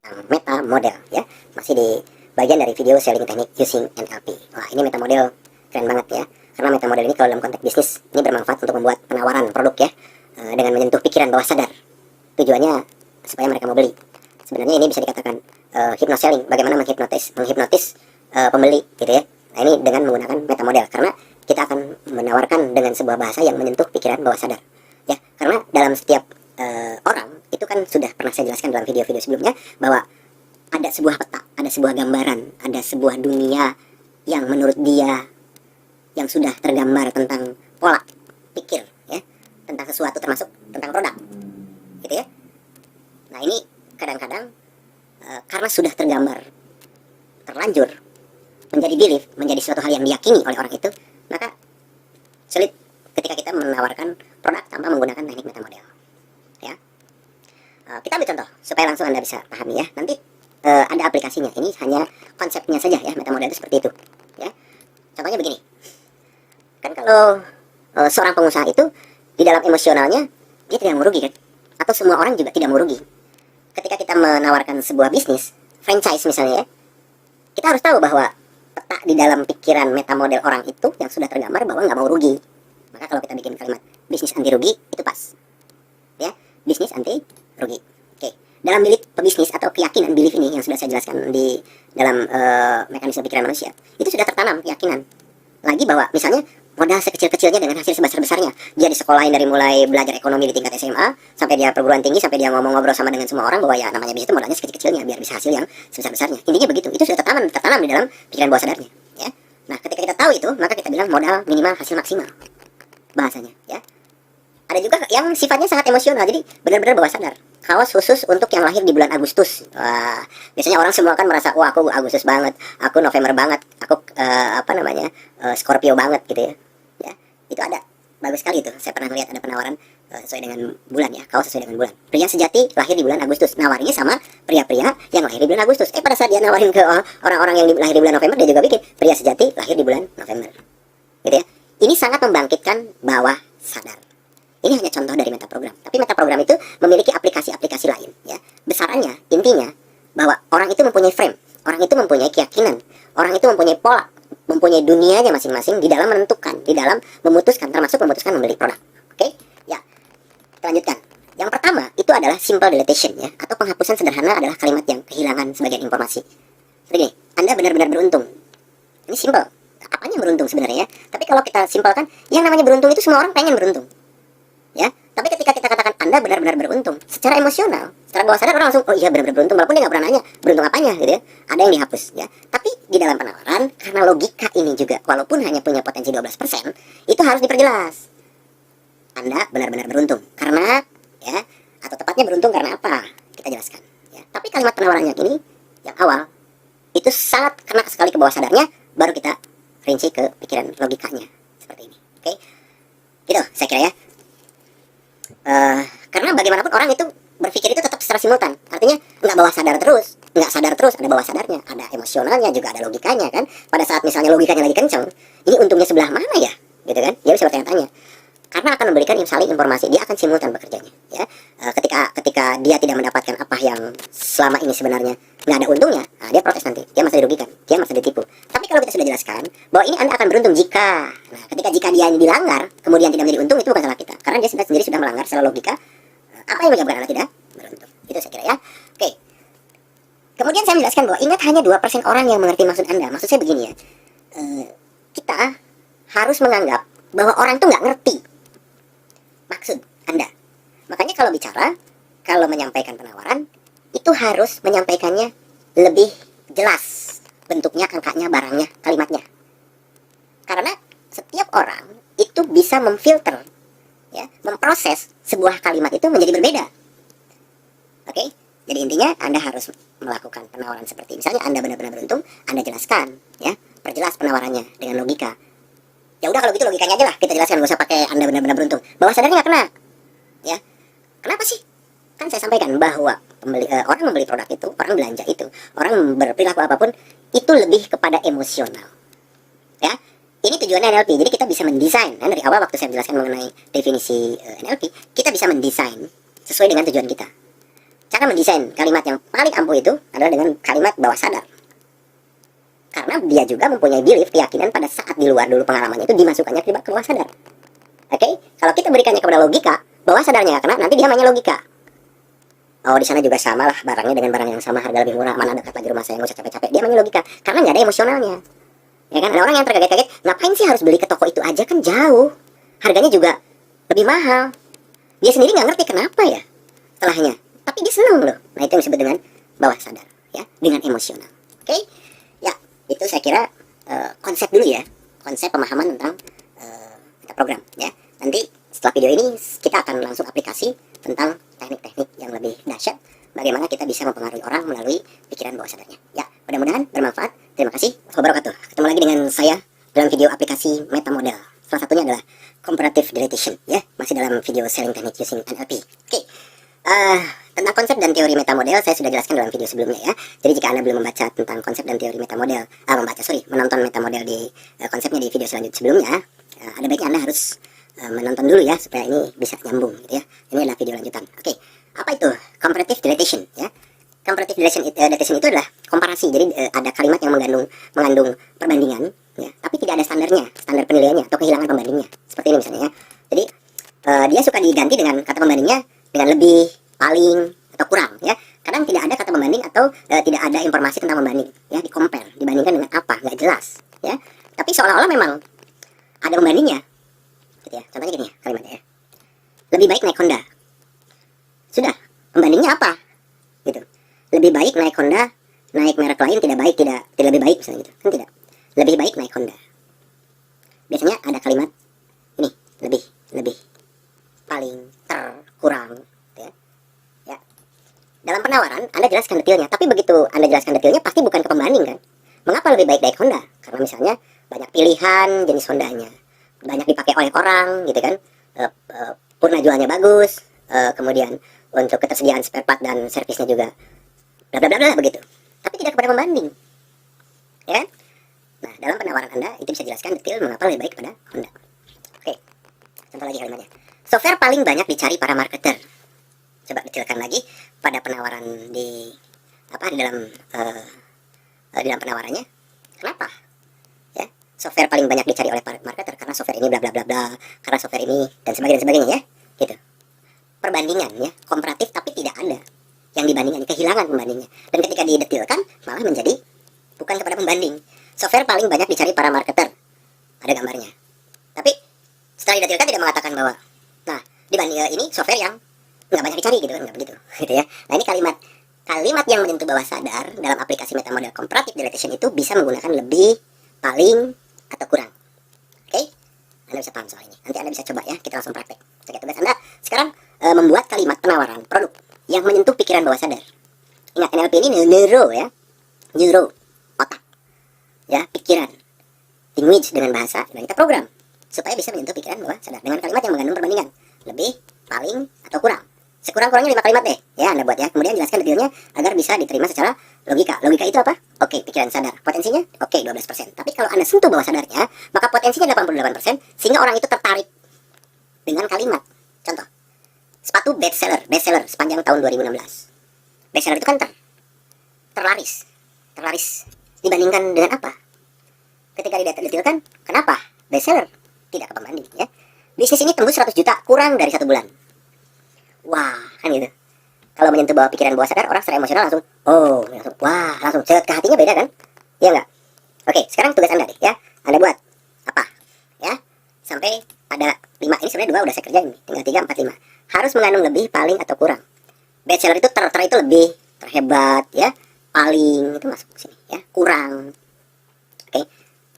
Meta model ya, masih di bagian dari video selling teknik using NLP. Wah, ini meta model keren banget ya, karena meta model ini kalau dalam konteks bisnis ini bermanfaat untuk membuat penawaran produk ya, dengan menyentuh pikiran bawah sadar. Tujuannya supaya mereka mau beli. Sebenarnya ini bisa dikatakan hypno selling, bagaimana menghipnotis pembeli gitu ya. Nah, ini dengan menggunakan meta model, karena kita akan menawarkan dengan sebuah bahasa yang menyentuh pikiran bawah sadar ya, karena dalam setiap orang itu kan sudah pernah saya jelaskan dalam video-video sebelumnya bahwa ada sebuah peta, ada sebuah gambaran, ada sebuah dunia yang menurut dia yang sudah tergambar tentang pola pikir ya, tentang sesuatu termasuk tentang produk gitu ya. Nah, ini kadang-kadang karena sudah tergambar, terlanjur menjadi belief, menjadi suatu hal yang diyakini oleh orang itu, maka sulit ketika kita menawarkan produk tanpa menggunakan teknik meta model ya. Kita ambil contoh supaya langsung Anda bisa pahami ya. Nanti ada aplikasinya, ini hanya konsepnya saja ya, meta model itu seperti itu ya. Contohnya begini, kan kalau seorang pengusaha itu di dalam emosionalnya dia tidak mau rugi kan, atau semua orang juga tidak mau rugi. Ketika kita menawarkan sebuah bisnis franchise misalnya ya, kita harus tahu bahwa peta di dalam pikiran meta model orang itu yang sudah tergambar bahwa nggak mau rugi. Maka kalau kita bikin kalimat bisnis anti rugi, itu pas ya, bisnis anti rugi. Oke, dalam belief pebisnis atau keyakinan belief ini yang sudah saya jelaskan di dalam mekanisme pikiran manusia, itu sudah tertanam keyakinan lagi bahwa misalnya modal sekecil-kecilnya dengan hasil sebesar-besarnya. Dia disekolahin dari mulai belajar ekonomi di tingkat SMA sampai dia perguruan tinggi, sampai dia ngomong ngobrol sama dengan semua orang bahwa ya namanya bisnis itu modalnya sekecil-kecilnya biar bisa hasil yang sebesar-besarnya. Intinya begitu. Itu sudah tertanam di dalam pikiran bawah sadarnya ya. Nah, ketika kita tahu itu, maka kita bilang modal minimal hasil maksimal bahasanya ya. Ada juga yang sifatnya sangat emosional, jadi benar-benar bawah sadar. Kaos khusus untuk yang lahir di bulan Agustus. Wah, biasanya orang semua kan merasa, wah aku Agustus banget, aku November banget, aku Scorpio banget gitu ya. Ya, itu ada. Bagus sekali itu. Saya pernah melihat ada penawaran sesuai dengan bulan ya, kaos sesuai dengan bulan. Pria sejati lahir di bulan Agustus. Nawarinya sama pria-pria yang lahir di bulan Agustus. Pada saat dia nawarin ke orang-orang yang lahir di bulan November, dia juga bikin pria sejati lahir di bulan November. Gitu ya. Ini sangat membangkitkan bawah sadar. Ini hanya contoh dari meta program. Tapi meta program itu memiliki aplikasi-aplikasi lain ya. Besarannya, intinya bahwa orang itu mempunyai frame, orang itu mempunyai keyakinan, orang itu mempunyai pola, mempunyai dunianya masing-masing di dalam menentukan, di dalam memutuskan, termasuk memutuskan membeli produk. Oke? Ya. Kita lanjutkan. Yang pertama itu adalah simple deletion ya, atau penghapusan sederhana adalah kalimat yang kehilangan sebagian informasi. Seperti ini, Anda benar-benar beruntung. Ini simple. Apanya beruntung sebenarnya ya? Tapi kalau kita simpelkan, yang namanya beruntung itu semua orang pengen beruntung. Ya, tapi ketika kita katakan Anda benar-benar beruntung, secara emosional, secara bawah sadar orang langsung, oh iya benar-benar beruntung, walaupun dia nggak pernah nanya beruntung apanya gitu ya. Ada yang dihapus ya. Tapi di dalam penawaran, karena logika ini juga, walaupun hanya punya potensi 12%, itu harus diperjelas. Anda benar-benar beruntung karena ya, atau tepatnya beruntung karena apa? Kita jelaskan ya. Tapi kalimat penawaran yang ini, yang awal, itu sangat kena sekali ke bawah sadarnya, baru kita rinci ke pikiran logikanya seperti ini. Oke, gitu saya kira ya. Karena bagaimanapun orang itu berpikir itu tetap secara simultan, artinya nggak bawah sadar terus, nggak sadar terus, ada bawah sadarnya, ada emosionalnya, juga ada logikanya kan. Pada saat misalnya logikanya lagi kenceng, ini untungnya sebelah mana ya, gitu kan? Dia bisa bertanya-tanya, karena akan memberikan saling informasi, dia akan simultan bekerjanya ya. Ketika dia tidak mendapatkan apa yang selama ini sebenarnya nggak ada untungnya, nah dia protes nanti, dia merasa dirugikan, dia merasa ditipu. Tapi kalau kita sudah jelaskan bahwa ini Anda akan beruntung jika, nah jika dia dilanggar kemudian tidak menjadi untung, itu bukan salah kita, karena dia sendiri sudah melanggar secara logika. Apa yang menyebabkan Anda tidak beruntung? Itu saya kira ya. Oke. Kemudian saya menjelaskan bahwa ingat hanya 2% orang yang mengerti maksud Anda. Maksud saya begini ya, kita harus menganggap bahwa orang itu nggak ngerti maksud Anda. Makanya kalau bicara, kalau menyampaikan penawaran, itu harus menyampaikannya lebih jelas. Bentuknya, angkanya, barangnya, kalimatnya. Karena setiap orang itu bisa memfilter, ya, memproses sebuah kalimat itu menjadi berbeda. Oke? Jadi intinya Anda harus melakukan penawaran seperti, misalnya Anda benar-benar beruntung, Anda jelaskan, ya, perjelas penawarannya dengan logika. Ya udah kalau gitu logikanya aja lah kita jelaskan, nggak usah pakai Anda benar-benar beruntung. Bawah sadarnya nggak kena. Ya, kenapa sih? Kan saya sampaikan bahwa orang membeli produk itu, orang belanja itu, orang berperilaku apapun itu lebih kepada emosional. Ya, ini tujuannya NLP. Jadi kita bisa mendesain. Nah, dari awal waktu saya menjelaskan mengenai definisi NLP, kita bisa mendesain sesuai dengan tujuan kita. cara mendesain kalimat yang paling ampuh itu adalah dengan kalimat bawah sadar. Karena dia juga mempunyai belief, keyakinan pada saat di luar dulu pengalamannya itu dimasukkannya ke bawah sadar. Oke, kalau kita berikannya kepada logika, bawah sadarnya karena nanti dia mainnya logika. Oh, di sana juga sama lah barangnya dengan barang yang sama, harga lebih murah, mana dekat lagi rumah saya, nggak usah capek-capek. Dia mainnya logika karena nggak ada emosionalnya. Ya kan, ada orang yang terkaget-kaget, ngapain sih harus beli ke toko itu aja, kan jauh, harganya juga lebih mahal. Dia sendiri nggak ngerti kenapa ya setelahnya, tapi dia seneng loh. Nah, itu yang disebut dengan bawah sadar, ya, dengan emosional. Oke, ya, itu saya kira konsep dulu ya, konsep pemahaman tentang program ya. Nanti setelah video ini kita akan langsung aplikasi tentang teknik-teknik yang lebih dahsyat, bagaimana kita bisa mempengaruhi orang melalui pikiran bawah sadarnya. Ya, mudah-mudahan bermanfaat. Terima kasih. Wabarakatuh. Ketemu lagi dengan saya dalam video aplikasi meta model. Salah satunya adalah comparative dilatation ya, masih dalam video selling technique using NLP. Oke. Tentang konsep dan teori meta model saya sudah jelaskan dalam video sebelumnya ya. Jadi jika Anda belum membaca tentang konsep dan teori meta model, menonton meta model di konsepnya di video selanjutnya sebelumnya, ada baiknya Anda harus menonton dulu ya, supaya ini bisa nyambung gitu ya. Ini adalah video lanjutan. Oke, apa itu comparative dilatation ya? Comparative dilatation itu adalah komparasi. Jadi ada kalimat yang mengandung perbandingan ya, tapi tidak ada standarnya, standar penilaiannya atau kehilangan pembandingnya. Seperti ini misalnya ya. Jadi dia suka diganti dengan kata pembandingnya dengan lebih, paling, atau kurang ya. Kadang tidak ada kata pembanding atau tidak ada informasi tentang pembanding ya, di compare, dibandingkan dengan apa, nggak jelas ya. Tapi seolah-olah memang ada pembandingnya gitu ya. Contohnya gini ya kalimatnya ya, lebih baik naik Honda. Sudah, pembandingnya apa gitu. Lebih baik naik Honda, naik merek lain tidak baik, tidak lebih baik misalnya gitu kan, tidak. Lebih baik naik Honda, biasanya ada kalimat ini, lebih, paling, kurang ya. Ya, dalam penawaran Anda jelaskan detailnya, tapi begitu Anda jelaskan detailnya pasti bukan ke pembanding kan. Mengapa lebih baik naik Honda? Karena misalnya banyak pilihan jenis Hondanya, banyak dipakai oleh orang gitu kan, purna jualnya bagus, kemudian untuk ketersediaan spare part dan servisnya juga bla bla bla begitu, tapi tidak kepada pembanding ya kan. Nah, dalam penawaran Anda itu bisa jelaskan detail mengapa lebih baik pada Honda. Oke, contoh lagi kalimatnya, software paling banyak dicari para marketer. Coba detailkan lagi pada penawaran di dalam penawarannya, kenapa ya software paling banyak dicari oleh para marketer? Karena software ini bla bla bla bla, karena software ini dan sebagainya ya gitu. Perbandingan ya, komparatif, tapi tidak ada yang dibandingkan, kehilangan pembandingnya. Dan ketika didetilkan malah menjadi bukan kepada pembanding. Software paling banyak dicari para marketer, ada gambarnya, tapi setelah didetilkan tidak mengatakan bahwa nah dibanding ini software yang nggak banyak dicari gitu kan, nggak begitu gitu ya. Nah, ini kalimat yang menyentuh bawah sadar dalam aplikasi meta model comparative dilatation itu bisa menggunakan lebih, paling, atau kurang. Oke, Anda bisa paham soal ini. Nanti Anda bisa coba ya, kita langsung praktek. Oke, tugas Anda sekarang membuat kalimat penawaran produk yang menyentuh pikiran bawah sadar. Ingat, NLP ini neuro ya, neuro, otak ya, pikiran, language dengan bahasa, dan kita program supaya bisa menyentuh pikiran bawah sadar dengan kalimat yang mengandung perbandingan, lebih, paling, atau kurang. Sekurang-kurangnya 5 kalimat deh ya, Anda buat ya. Kemudian jelaskan detailnya agar bisa diterima secara logika. Logika itu apa? Oke, pikiran sadar. Potensinya? Oke, 12%. Tapi kalau Anda sentuh bawah sadarnya, maka potensinya 88%, sehingga orang itu tertarik dengan kalimat. Contoh, sepatu bestseller sepanjang tahun 2016. Bestseller itu kan terlaris dibandingkan dengan apa? Ketika didetilkan, kenapa bestseller? Tidak ke pembanding ya. Bisnis ini tembus 100 juta kurang dari 1 bulan. Wah, kan gitu. Kalau menyentuh bawah pikiran bawah sadar, orang secara emosional langsung, oh, langsung, wah, langsung ke hatinya beda kan? Iya nggak? Oke, sekarang tugas Anda deh ya. Anda buat apa? Ya, sampai ada 5. Ini sebenarnya 2 udah saya kerjain. Tinggal 3, 4, 5. Harus mengandung lebih, paling, atau kurang. Bestseller itu itu lebih, terhebat ya. Paling itu masuk ke sini ya. Kurang. Oke.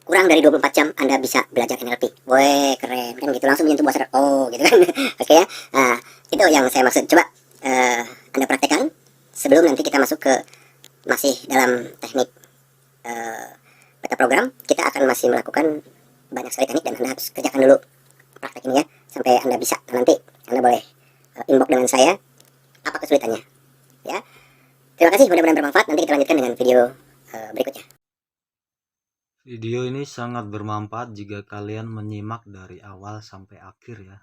Kurang dari 24 jam Anda bisa belajar NLP. Woi, keren kan gitu, langsung menyentuh bawah sadar. Oh, gitu kan. Oke ya. Nah, itu yang saya maksud. Coba Anda praktekkan sebelum nanti kita masuk ke masih dalam teknik meta program. Kita akan masih melakukan banyak sekali teknik dan Anda harus kerjakan dulu praktek ini ya sampai Anda bisa. Nanti Anda boleh inbox dengan saya apa kesulitannya ya. Terima kasih, mudah-mudahan bermanfaat. Nanti kita lanjutkan dengan video berikutnya. Video ini sangat bermanfaat jika kalian menyimak dari awal sampai akhir ya.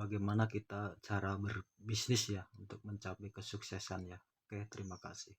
bagaimana kita cara berbisnis ya untuk mencapai kesuksesan ya. Oke, terima kasih.